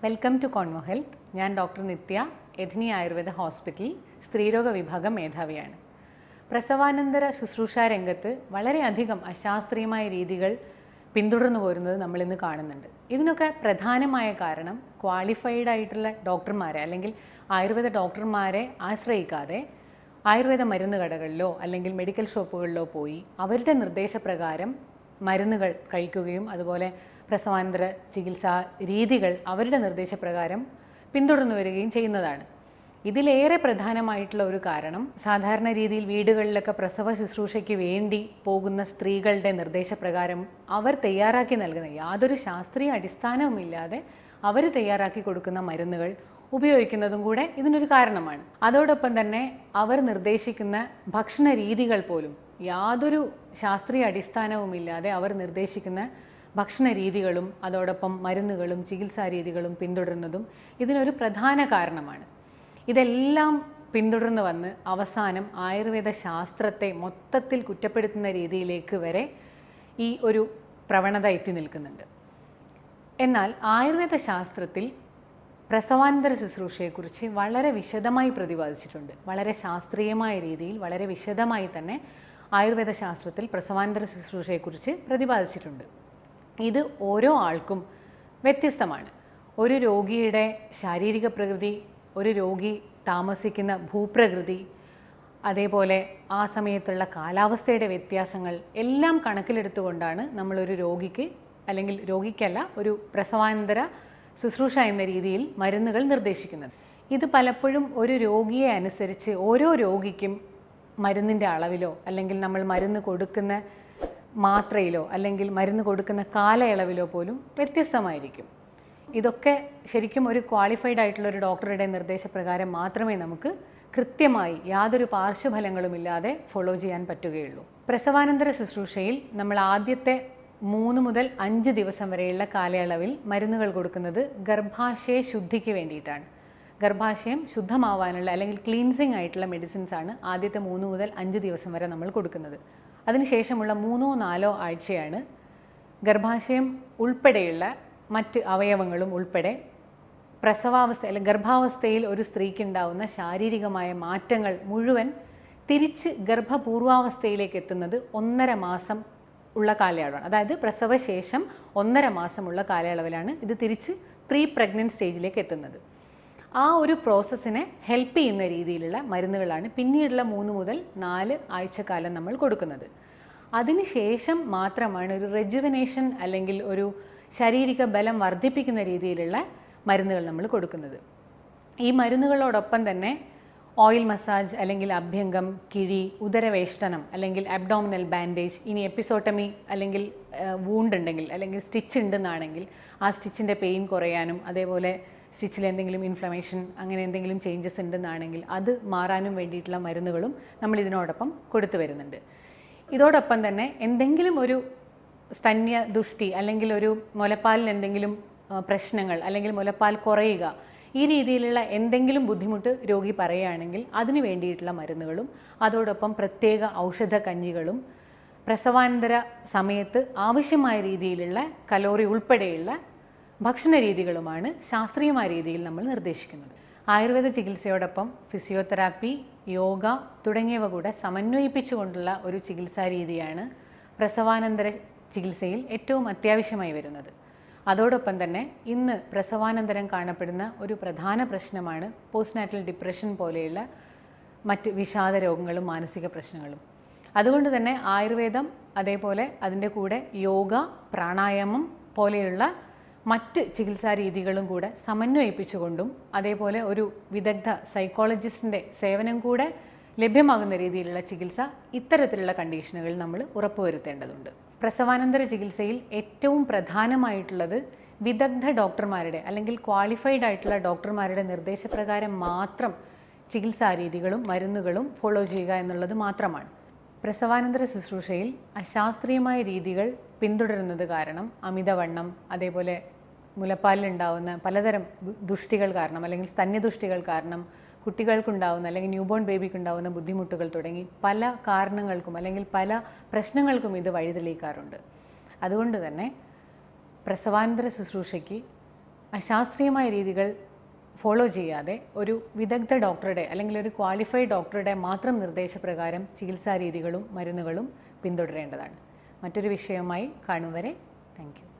Welcome to Convo Health. ഞാൻ doctor Nithya, എഥിനി Ayurveda hospital സ്ത്രീരോഗ വിഭാഗം മേധാവിയാണ്. പ്രസവാനന്തര ശുശ്രൂഷ രംഗത്ത് വളരെയധികം അശാസ്ത്രീയമായ രീതികൾ പിന്തുടർന്നു പോരുന്നത് നമ്മളിന്ന് കാണുന്നുണ്ട്. ഇതിനൊക്കെ പ്രധാനമായ കാരണം ക്വാളിഫൈഡ് ആയിട്ടുള്ള ഡോക്ടർമാരെ അല്ലെങ്കിൽ ആയുർവേദ ഡോക്ടർമാരെ ആശ്രയിക്കാതെ ആയുർവേദ മരുന്ന് കടകളിലോ അല്ലെങ്കിൽ മെഡിക്കൽ ഷോപ്പുകളിലോ പോയി അവരുടെ നിർദ്ദേശപ്രകാരം മരുന്നുകൾ കഴിക്കുകയും അതുപോലെ പ്രസവാനന്തര ചികിത്സാ രീതികൾ അവരുടെ നിർദ്ദേശപ്രകാരം പിന്തുടർന്നു വരികയും ചെയ്യുന്നതാണ്. ഇതിലേറെ പ്രധാനമായിട്ടുള്ള ഒരു കാരണം സാധാരണ രീതിയിൽ വീടുകളിലൊക്കെ പ്രസവ ശുശ്രൂഷയ്ക്ക് വേണ്ടി പോകുന്ന സ്ത്രീകളുടെ നിർദ്ദേശപ്രകാരം അവർ തയ്യാറാക്കി നൽകുന്ന യാതൊരു ശാസ്ത്രീയ അടിസ്ഥാനവുമില്ലാതെ അവർ തയ്യാറാക്കി കൊടുക്കുന്ന മരുന്നുകൾ ഉപയോഗിക്കുന്നതും കൂടെ ഇതിനൊരു കാരണമാണ്. അതോടൊപ്പം തന്നെ അവർ നിർദ്ദേശിക്കുന്ന ഭക്ഷണ രീതികൾ പോലും യാതൊരു ശാസ്ത്രീയ അടിസ്ഥാനവുമില്ലാതെ അവർ നിർദ്ദേശിക്കുന്ന ഭക്ഷണ രീതികളും അതോടൊപ്പം മരുന്നുകളും ചികിത്സാ രീതികളും പിന്തുടരുന്നതും ഇതിനൊരു പ്രധാന കാരണമാണ്. ഇതെല്ലാം പിന്തുടർന്ന് വന്ന് അവസാനം ആയുർവേദ ശാസ്ത്രത്തെ മൊത്തത്തിൽ കുറ്റപ്പെടുത്തുന്ന രീതിയിലേക്ക് വരെ ഈ ഒരു പ്രവണത എത്തി നിൽക്കുന്നുണ്ട്. എന്നാൽ ആയുർവേദ ശാസ്ത്രത്തിൽ പ്രസവാനന്തര ശുശ്രൂഷയെക്കുറിച്ച് വളരെ വിശദമായി പ്രതിപാദിച്ചിട്ടുണ്ട്. വളരെ ശാസ്ത്രീയമായ രീതിയിൽ വളരെ വിശദമായി തന്നെ ആയുർവേദ ശാസ്ത്രത്തിൽ പ്രസവാനന്തര ശുശ്രൂഷയെക്കുറിച്ച് പ്രതിപാദിച്ചിട്ടുണ്ട്. ഇത് ഓരോ ആൾക്കും വ്യത്യസ്തമാണ്. ഒരു രോഗിയുടെ ശാരീരിക പ്രകൃതി, ഒരു രോഗി താമസിക്കുന്ന ഭൂപ്രകൃതി, അതേപോലെ ആ സമയത്തുള്ള കാലാവസ്ഥയുടെ വ്യത്യാസങ്ങൾ എല്ലാം കണക്കിലെടുത്തുകൊണ്ടാണ് നമ്മളൊരു രോഗിക്ക് അല്ലെങ്കിൽ രോഗിക്കല്ല ഒരു പ്രസവാനന്തര ശുശ്രൂഷ എന്ന രീതിയിൽ മരുന്നുകൾ നിർദ്ദേശിക്കുന്നത്. ഇത് പലപ്പോഴും ഒരു രോഗിയെ അനുസരിച്ച് ഓരോ രോഗിക്കും മരുന്നിൻ്റെ അളവിലോ അല്ലെങ്കിൽ നമ്മൾ മരുന്ന് കൊടുക്കുന്ന മാത്രയിലോ അല്ലെങ്കിൽ മരുന്ന് കൊടുക്കുന്ന കാലയളവിലോ പോലും വ്യത്യസ്തമായിരിക്കും. ഇതൊക്കെ ശരിക്കും ഒരു ക്വാളിഫൈഡ് ആയിട്ടുള്ള ഒരു ഡോക്ടറുടെ നിർദ്ദേശപ്രകാരം മാത്രമേ നമുക്ക് കൃത്യമായി യാതൊരു പാർശ്വഫലങ്ങളുമില്ലാതെ ഫോളോ ചെയ്യാൻ പറ്റുകയുള്ളൂ. പ്രസവാനന്തര ശുശ്രൂഷയിൽ നമ്മൾ ആദ്യത്തെ 3 മുതൽ 5 ദിവസം വരെയുള്ള കാലയളവിൽ മരുന്നുകൾ കൊടുക്കുന്നത് ഗർഭാശയ ശുദ്ധിക്ക് വേണ്ടിയിട്ടാണ്. ഗർഭാശയം ശുദ്ധമാവാനുള്ള അല്ലെങ്കിൽ ക്ലീൻസിങ് ആയിട്ടുള്ള മെഡിസിൻസ് ആണ് ആദ്യത്തെ 3 മുതൽ 5 ദിവസം വരെ നമ്മൾ കൊടുക്കുന്നത്. അതിനുശേഷമുള്ള 3-4 ആഴ്ചയാണ് ഗർഭാശയം ഉൾപ്പെടെയുള്ള മറ്റ് അവയവങ്ങളും ഉൾപ്പെടെ പ്രസവാവസ്ഥ അല്ലെങ്കിൽ ഗർഭാവസ്ഥയിൽ ഒരു സ്ത്രീക്ക് ഉണ്ടാവുന്ന ശാരീരികമായ മാറ്റങ്ങൾ മുഴുവൻ തിരിച്ച് ഗർഭപൂർവാവസ്ഥയിലേക്ക് എത്തുന്നത് 1.5 മാസം ഉള്ള കാലയളവാണ്. അതായത് പ്രസവശേഷം 1.5 മാസമുള്ള കാലയളവിലാണ് ഇത് തിരിച്ച് പ്രീ പ്രഗ്നൻറ്റ് സ്റ്റേജിലേക്ക് എത്തുന്നത്. ആ ഒരു പ്രോസസ്സിനെ ഹെൽപ്പ് ചെയ്യുന്ന രീതിയിലുള്ള മരുന്നുകളാണ് പിന്നീടുള്ള 3 മുതൽ 4 ആഴ്ചക്കാലം നമ്മൾ കൊടുക്കുന്നത്. അതിനുശേഷം മാത്രമാണ് ഒരു റെജുവനേഷൻ അല്ലെങ്കിൽ ഒരു ശാരീരിക ബലം വർദ്ധിപ്പിക്കുന്ന രീതിയിലുള്ള മരുന്നുകൾ നമ്മൾ കൊടുക്കുന്നത്. ഈ മരുന്നുകളോടൊപ്പം തന്നെ ഓയിൽ മസാജ് അല്ലെങ്കിൽ അഭ്യംഗം, കിഴി, ഉദരവേഷ്ടനം അല്ലെങ്കിൽ അബ്ഡോമിനൽ ബാൻഡേജ്, ഇനി എപ്പിസോട്ടമി അല്ലെങ്കിൽ വൂണ്ട് ഉണ്ടെങ്കിൽ അല്ലെങ്കിൽ സ്റ്റിച്ച് ഉണ്ടെന്നാണെങ്കിൽ ആ സ്റ്റിച്ചിൻ്റെ പെയിൻ കുറയാനും അതേപോലെ സ്റ്റിച്ചിൽ എന്തെങ്കിലും ഇൻഫ്ലമേഷൻ അങ്ങനെ എന്തെങ്കിലും ചേഞ്ചസ് ഉണ്ടെന്നാണെങ്കിൽ അത് മാറാനും വേണ്ടിയിട്ടുള്ള മരുന്നുകളും നമ്മൾ ഇതിനോടൊപ്പം കൊടുത്തു വരുന്നുണ്ട്. ഇതോടൊപ്പം തന്നെ എന്തെങ്കിലും ഒരു സ്തന്യ ദുഷ്ടി അല്ലെങ്കിൽ ഒരു മുലപ്പാലിന് എന്തെങ്കിലും പ്രശ്നങ്ങൾ അല്ലെങ്കിൽ മുലപ്പാൽ കുറയുക ഈ രീതിയിലുള്ള എന്തെങ്കിലും ബുദ്ധിമുട്ട് രോഗി പറയുകയാണെങ്കിൽ അതിന് വേണ്ടിയിട്ടുള്ള മരുന്നുകളും അതോടൊപ്പം പ്രത്യേക ഔഷധ കഞ്ഞികളും പ്രസവാനന്തര സമയത്ത് ആവശ്യമായ രീതിയിലുള്ള കലോറി ഉൾപ്പെടെയുള്ള ഭക്ഷണ രീതികളുമാണ് ശാസ്ത്രീയമായ രീതിയിൽ നമ്മൾ നിർദ്ദേശിക്കുന്നത്. ആയുർവേദ ചികിത്സയോടൊപ്പം ഫിസിയോതെറാപ്പി, യോഗ തുടങ്ങിയവ കൂടെ സമന്വയിപ്പിച്ചുകൊണ്ടുള്ള ഒരു ചികിത്സാ രീതിയാണ് പ്രസവാനന്തര ചികിത്സയിൽ ഏറ്റവും അത്യാവശ്യമായി വരുന്നത്. അതോടൊപ്പം തന്നെ ഇന്ന് പ്രസവാനന്തരം കാണപ്പെടുന്ന ഒരു പ്രധാന പ്രശ്നമാണ് പോസ്റ്റ്നാറ്റൽ ഡിപ്രഷൻ പോലെയുള്ള മറ്റ് വിഷാദ രോഗങ്ങളും മാനസിക പ്രശ്നങ്ങളും. അതുകൊണ്ട് തന്നെ ആയുർവേദം അതേപോലെ അതിൻ്റെ കൂടെ യോഗ, പ്രാണായാമം പോലെയുള്ള മറ്റ് ചികിത്സാ രീതികളും കൂടെ സമന്വയിപ്പിച്ചുകൊണ്ടും അതേപോലെ ഒരു വിദഗ്ധ സൈക്കോളജിസ്റ്റിൻ്റെ സേവനം കൂടെ ലഭ്യമാകുന്ന രീതിയിലുള്ള ചികിത്സ ഇത്തരത്തിലുള്ള കണ്ടീഷനുകളിൽ നമ്മൾ ഉറപ്പുവരുത്തേണ്ടതുണ്ട്. പ്രസവാനന്തര ചികിത്സയിൽ ഏറ്റവും പ്രധാനമായിട്ടുള്ളത് വിദഗ്ധ ഡോക്ടർമാരുടെ അല്ലെങ്കിൽ ക്വാളിഫൈഡ് ആയിട്ടുള്ള ഡോക്ടർമാരുടെ നിർദ്ദേശപ്രകാരം മാത്രം ചികിത്സാ രീതികളും മരുന്നുകളും ഫോളോ ചെയ്യുക എന്നുള്ളത് മാത്രമാണ്. പ്രസവാനന്തര ശുശ്രൂഷയിൽ അശാസ്ത്രീയമായ രീതികൾ പിന്തുടരുന്നത് കാരണം അമിതവണ്ണം, അതേപോലെ മുലപ്പാലിലുണ്ടാവുന്ന പലതരം ദുഷ്ടികൾ കാരണം അല്ലെങ്കിൽ സ്തന്യദുഷ്ടികൾ കാരണം കുട്ടികൾക്കുണ്ടാവുന്ന അല്ലെങ്കിൽ ന്യൂബോൺ ബേബിക്കുണ്ടാവുന്ന ബുദ്ധിമുട്ടുകൾ തുടങ്ങി പല കാരണങ്ങൾക്കും അല്ലെങ്കിൽ പല പ്രശ്നങ്ങൾക്കും ഇത് വഴിതെളിയിക്കാറുണ്ട്. അതുകൊണ്ട് തന്നെ പ്രസവാനന്തര ശുശ്രൂഷയ്ക്ക് അശാസ്ത്രീയമായ രീതികൾ ഫോളോ ചെയ്യാതെ ഒരു വിദഗ്ധ ഡോക്ടറുടെ അല്ലെങ്കിൽ ഒരു ക്വാളിഫൈഡ് ഡോക്ടറുടെ മാത്രം നിർദ്ദേശപ്രകാരം ചികിത്സാ രീതികളും മരുന്നുകളും പിന്തുടരേണ്ടതാണ്. മറ്റൊരു വിഷയവുമായി കാണും വരെ താങ്ക് യു.